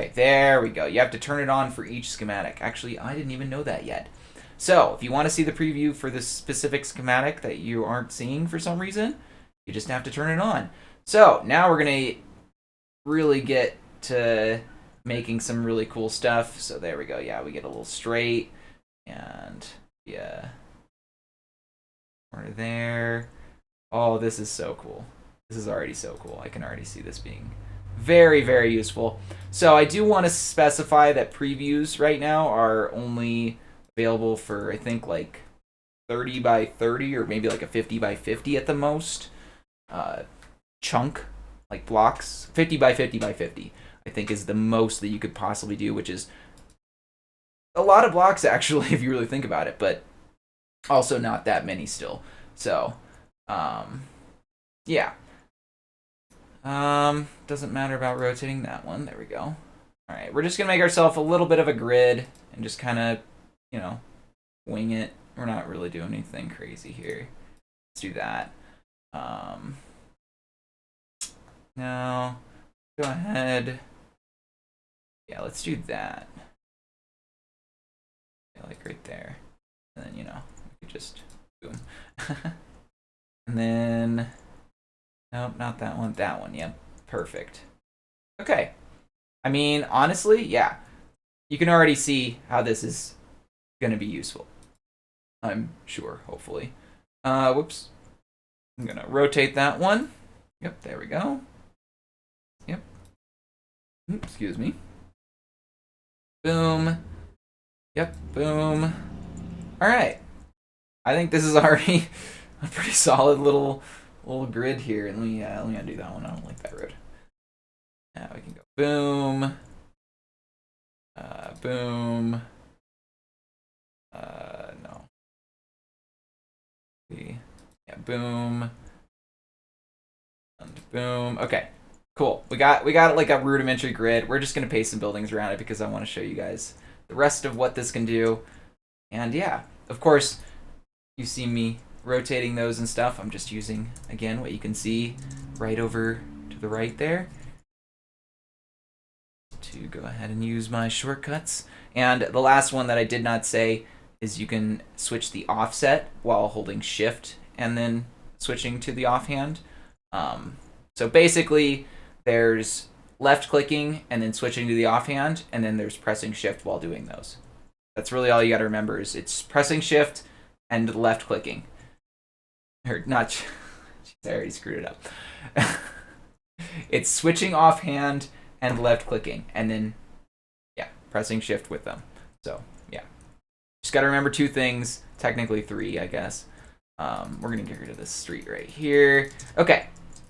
Okay, there we go. You have to turn it on for each schematic. Actually, I didn't even know that yet. So, if you want to see the preview for this specific schematic that you aren't seeing for some reason, you just have to turn it on. So, now we're going to really get to making some really cool stuff. So, there we go. Yeah, we get a little straight. And, yeah. Right there. Oh, this is so cool. This is already so cool. I can already see this being very, very useful. So I do want to specify that previews right now are only available for, I think, like 30 by 30 or maybe like a 50 by 50 at the most chunk, like blocks. 50 by 50 by 50, I think, is the most that you could possibly do, which is a lot of blocks, actually, if you really think about it, but also not that many still. So, yeah. Doesn't matter about rotating that one. There we go. All right, we're just gonna make ourselves a little bit of a grid and just kind of, wing it. We're not really doing anything crazy here. Let's do that. Now, go ahead. Yeah, let's do that. Yeah, like right there. And then, we could just boom. And then, nope, not that one. That one, yep. Perfect. Okay. I mean, honestly, yeah. You can already see how this is going to be useful. I'm sure, hopefully. Whoops. I'm going to rotate that one. Yep, there we go. Yep. Excuse me. Boom. Yep, boom. All right. I think this is already a pretty solid little grid here. And let me undo that one. I don't like that road. Now we can go boom. Boom. No. Yeah, boom. And boom. Okay. Cool. We got like a rudimentary grid. We're just gonna paste some buildings around it because I want to show you guys the rest of what this can do. And yeah, of course, you see me rotating those and stuff. I'm just using, again, what you can see right over to the right there to go ahead and use my shortcuts. And the last one that I did not say is you can switch the offset while holding shift and then switching to the offhand. So basically, there's left clicking and then switching to the offhand, and then there's pressing shift while doing those. That's really all you got to remember is it's pressing shift and left clicking. Or not, I already screwed it up. It's switching offhand and left clicking, and then, yeah, pressing shift with them. So, yeah. Just got to remember two things, technically three, I guess. We're going to get rid of this street right here. Okay.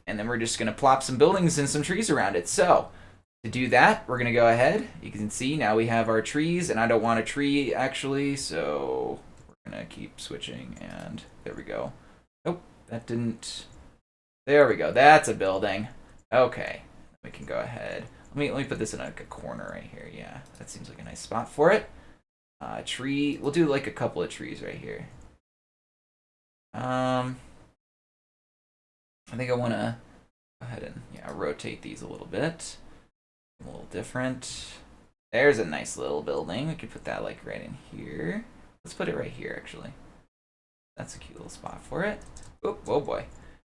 And then we're just going to plop some buildings and some trees around it. So, to do that, we're going to go ahead. You can see now we have our trees, and I don't want a tree, actually, so we're going to keep switching, and there we go. Nope, that didn't... There we go. That's a building. Okay. We can go ahead. Let me put this in like a corner right here. Yeah, that seems like a nice spot for it. Tree. We'll do like a couple of trees right here. I think I want to go ahead and rotate these a little bit. A little different. There's a nice little building. We could put that like right in here. Let's put it right here actually. That's a cute little spot for it. Oh boy.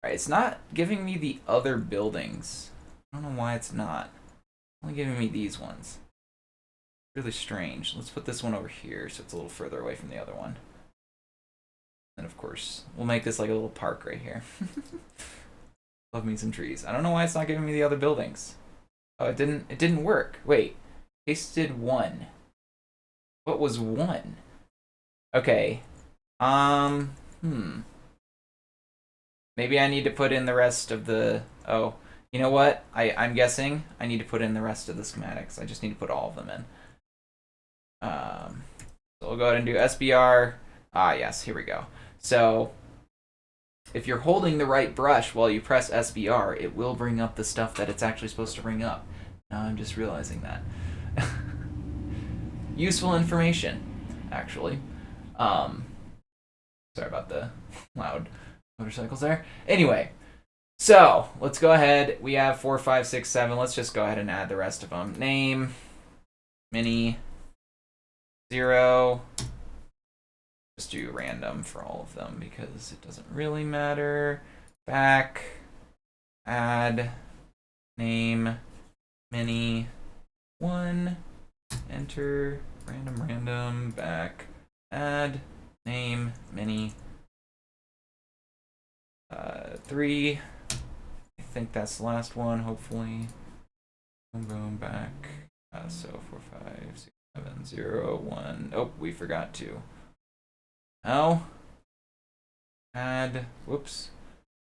All right, it's not giving me the other buildings. I don't know why it's not. It's only giving me these ones. Really strange. Let's put this one over here so it's a little further away from the other one. And of course, we'll make this like a little park right here. Love me some trees. I don't know why it's not giving me the other buildings. Oh, it didn't work. Wait. Pasted 1. What was 1? Okay. Maybe I need to put in the rest of the... Oh, you know what? I'm guessing I need to put in the rest of the schematics. I just need to put all of them in. So we'll go ahead and do SBR. Ah, yes, here we go. So if you're holding the right brush while you press SBR, it will bring up the stuff that it's actually supposed to bring up. Now I'm just realizing that. Useful information, actually. Sorry about the loud motorcycles there. Anyway, so let's go ahead. We have 4, 5, 6, 7. Let's just go ahead and add the rest of them. Name. mini 0. Just do random for all of them because it doesn't really matter. Back, add, name, mini 1, enter, random, back, add, name, mini 3. I think that's the last one, hopefully. Boom, back. So 4, 5, 6, 7, 0, 1. Oh, we forgot to. Now, add, whoops,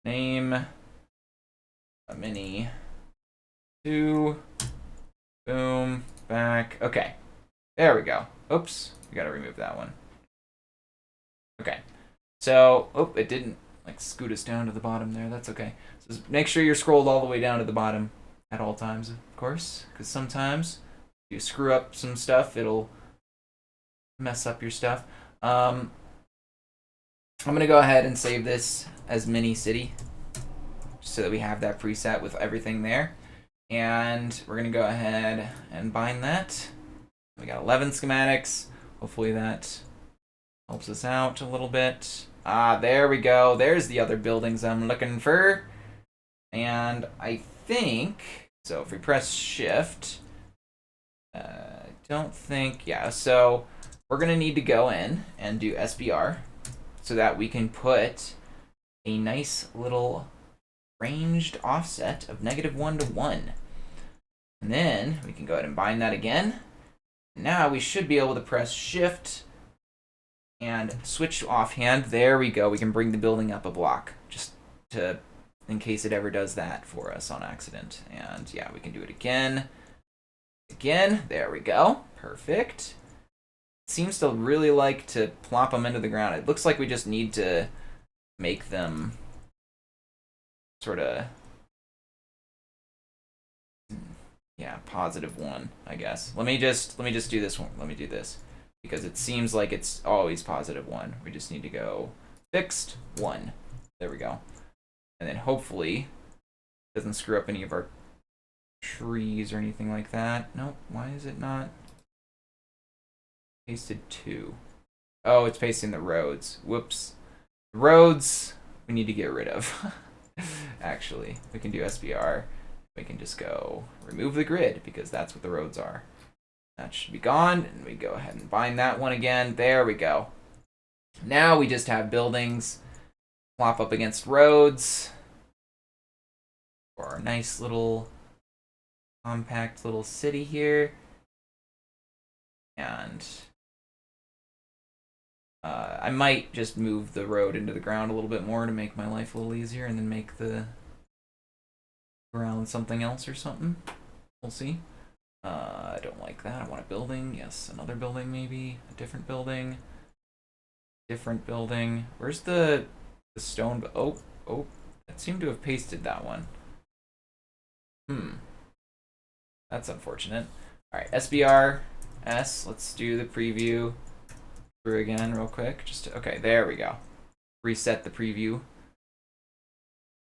name, a mini 2, boom, back. Okay, there we go. Oops, we gotta remove that one. Okay, so, oh, it didn't like scoot us down to the bottom there. That's okay. So make sure you're scrolled all the way down to the bottom at all times, of course, because sometimes if you screw up some stuff, it'll mess up your stuff. I'm gonna go ahead and save this as mini city, so that we have that preset with everything there. And we're gonna go ahead and bind that. We got 11 schematics. Hopefully that helps us out a little bit. There we go. There's the other buildings I'm looking for. And I think, so if we press shift, I don't think, yeah, so we're gonna need to go in and do SBR so that we can put a nice little ranged offset of -1 to 1. And then we can go ahead and bind that again. Now we should be able to press shift and switch offhand. There we go. We can bring the building up a block just to, in case it ever does that for us on accident. And yeah, we can do it again. Again, there we go. Perfect. It seems to really like to plop them into the ground. It looks like we just need to make them sort of, yeah, +1, I guess. Let me just do this one. Let me do this because it seems like it's always +1. We just need to go fixed 1. There we go. And then hopefully it doesn't screw up any of our trees or anything like that. Nope. Why is it not pasted 2? Oh, it's pasting the roads. Whoops. Roads we need to get rid of. Actually, we can do SBR. We can just go remove the grid because that's what the roads are. That should be gone, and we go ahead and bind that one again. There we go. Now we just have buildings plop up against roads for our nice little compact little city here. And I might just move the road into the ground a little bit more to make my life a little easier, and then make the ground something else or something. We'll see. I don't like that. I want a building. Yes, another building maybe. A different building. Different building. Where's the stone? Oh, that seemed to have pasted that one. That's unfortunate. All right, SBR S. Let's do the preview through again real quick. Okay, there we go. Reset the preview.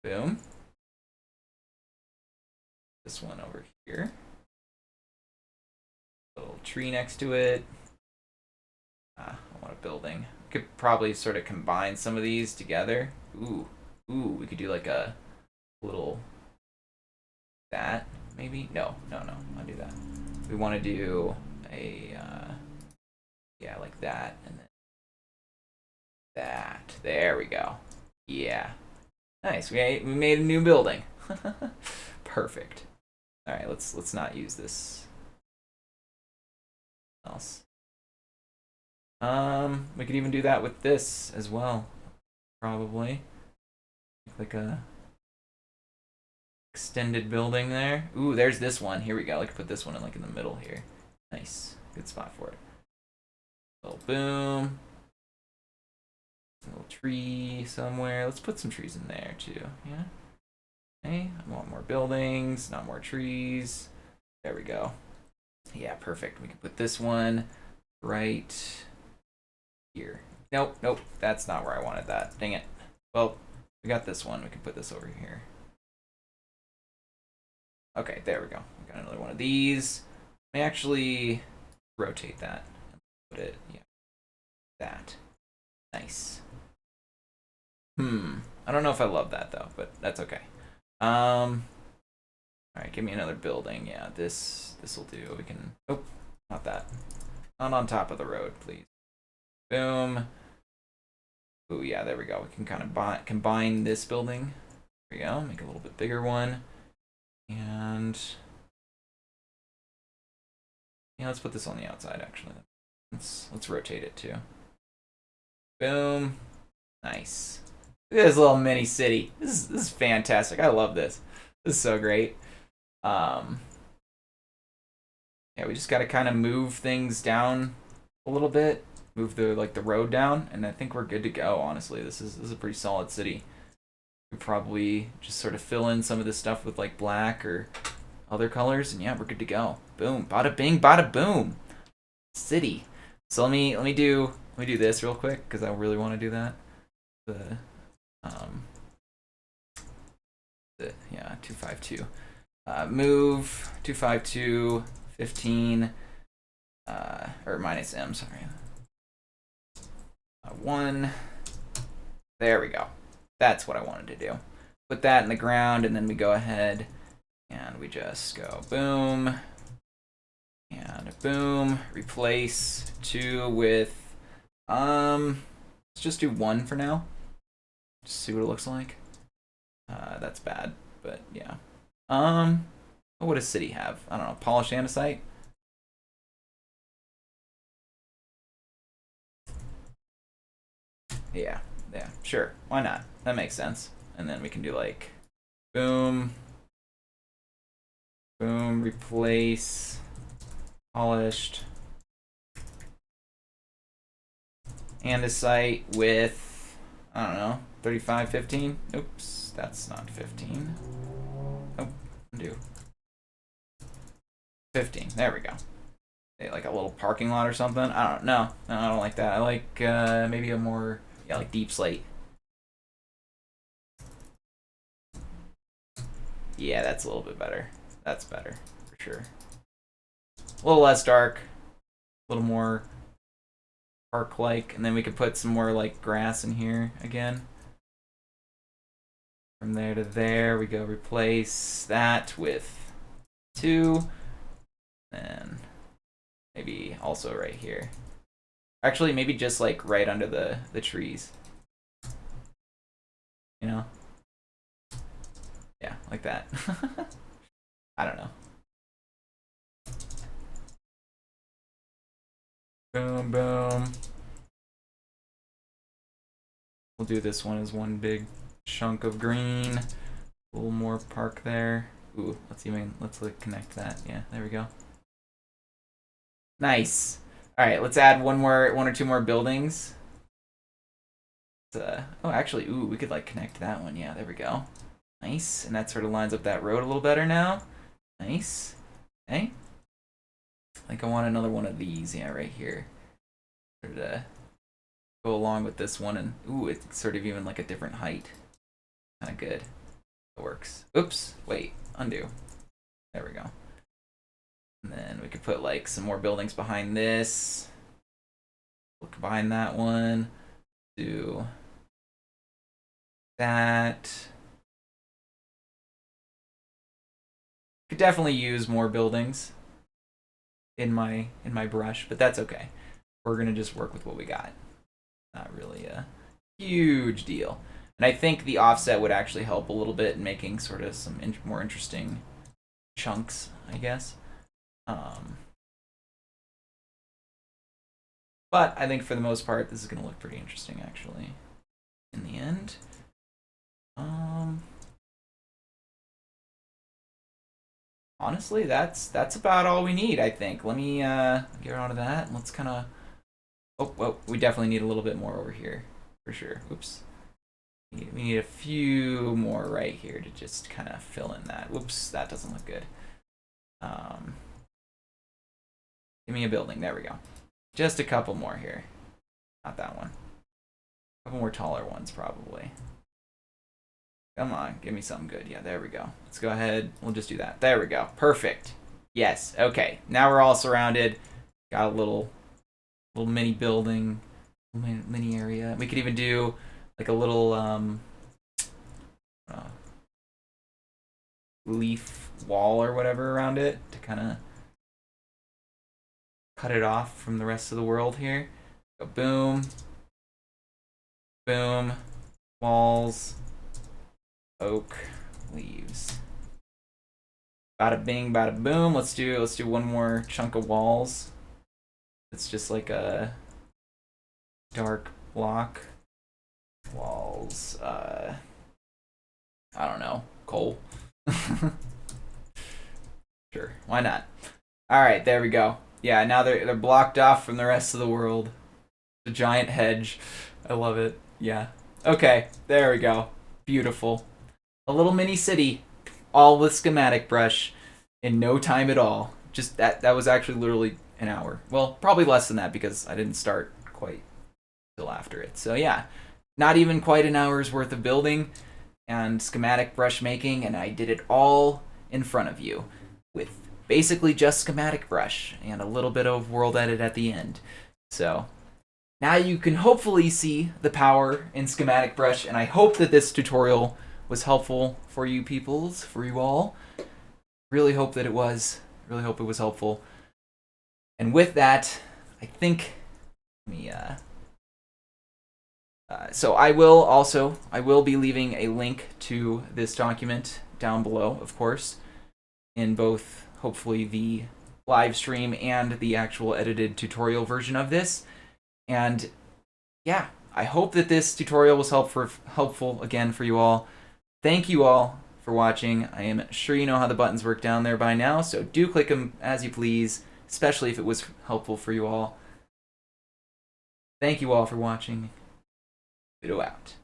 Boom. This one over here. Little tree next to it. I want a building. We could probably sort of combine some of these together. Ooh, we could do like a little that maybe. No, undo that. We want to do a yeah, like that, and then that. There we go. Yeah, nice. We made a new building. Perfect. All right, let's not use this else. We could even do that with this as well, probably. Like a extended building there. Ooh, there's this one. Here we go. I could put this one in like in the middle here. Nice, good spot for it. Little boom. A little tree somewhere. Let's put some trees in there too. Yeah. Okay. I want more buildings, not more trees. There we go. Yeah, perfect. We can put this one right here. Nope. That's not where I wanted that. Dang it. Well, we got this one. We can put this over here. Okay, there we go. We got another one of these. I actually rotate that. Put it, yeah, that. Nice. I don't know if I love that though, but that's okay. All right, give me another building. Yeah, this will do. We can. Oh, not that. Not on top of the road, please. Boom. Oh yeah, there we go. We can kind of combine this building. There we go. Make a little bit bigger one, and yeah, let's put this on the outside. Actually, let's rotate it too. Boom. Nice. Look at this little mini city. This is fantastic. I love this. This is so great. Yeah, we just got to kind of move things down a little bit, move the road down, and I think we're good to go. Honestly, this is a pretty solid city. We probably just sort of fill in some of this stuff with like black or other colors, and yeah, we're good to go. Boom, bada bing, bada boom. City. So let me do this real quick because I really want to do that. Yeah, 252. Move 252 15 or minus M, sorry. 1. There we go. That's what I wanted to do. Put that in the ground, and then we go ahead and we just go boom and boom. Replace 2 with let's just do 1 for now. Just see what it looks like. That's bad, but yeah. What does city have? I don't know. Polished andesite. Yeah, sure. Why not? That makes sense. And then we can do like boom, boom, replace polished andesite with, I don't know, 3515. Oops, that's not 15. Oh, undo. 15. There we go. Like a little parking lot or something. I don't know. No, I don't like that. I like maybe a more, yeah, like deep slate. Yeah, that's a little bit better. That's better for sure. A little less dark, a little more park-like, and then we could put some more like grass in here again. From there to there, we go replace that with 2, and maybe also right here. Actually, maybe just like right under the trees. You know? Yeah, like that. I don't know. Boom, boom. We'll do this one as one big chunk of green. A little more park there. Ooh, let's like connect that. Yeah, there we go. Nice. All right, let's add one or two more buildings. Oh, actually, ooh, we could like connect that one. Yeah, there we go. Nice, and that sort of lines up that road a little better now. Nice. Okay. Like I want another one of these. Yeah, right here. Sort of go along with this one, and ooh, it's sort of even like a different height. Kind of good. It works. Oops. Wait. Undo. There we go. And then we could put like some more buildings behind this. We'll combine that one. Do that. Could definitely use more buildings in my brush, but that's okay. We're gonna just work with what we got. Not really a huge deal. And I think the offset would actually help a little bit in making sort of some more interesting chunks, I guess. But I think for the most part, this is going to look pretty interesting, actually, in the end. Honestly, that's about all we need, I think. Let me get on to that, and let's kind of... Oh, well, we definitely need a little bit more over here, for sure. Oops. We need a few more right here to just kind of fill in that. Whoops, that doesn't look good. Give me a building. There we go. Just a couple more here. Not that one. A couple more taller ones, probably. Come on, give me something good. Yeah, there we go. Let's go ahead. We'll just do that. There we go. Perfect. Yes. Okay. Now we're all surrounded. Got a little mini building, mini area. We could even do like a little uh, leaf wall or whatever around it to kind of cut it off from the rest of the world here. Go boom, boom, walls, oak, leaves. Bada bing, bada boom. Let's do one more chunk of walls. It's just like a dark block. Walls. I don't know. Coal. Sure. Why not? All right. There we go. Yeah. Now they're blocked off from the rest of the world. The giant hedge. I love it. Yeah. Okay. There we go. Beautiful. A little mini city, all with schematic brush, in no time at all. Just that was actually literally an hour. Well, probably less than that because I didn't start quite till after it. So yeah, not even quite an hour's worth of building and schematic brush making, and I did it all in front of you with basically just schematic brush and a little bit of world edit at the end. So now you can hopefully see the power in schematic brush, and I hope that this tutorial was helpful for you peoples, for you all. Really hope that it was. Really hope it was helpful. And with that, I think so I will be leaving a link to this document down below, of course, in both hopefully the live stream and the actual edited tutorial version of this. And yeah, I hope that this tutorial was helpful again for you all. Thank you all for watching. I am sure you know how the buttons work down there by now, so do click them as you please, especially if it was helpful for you all. Thank you all for watching. Video out.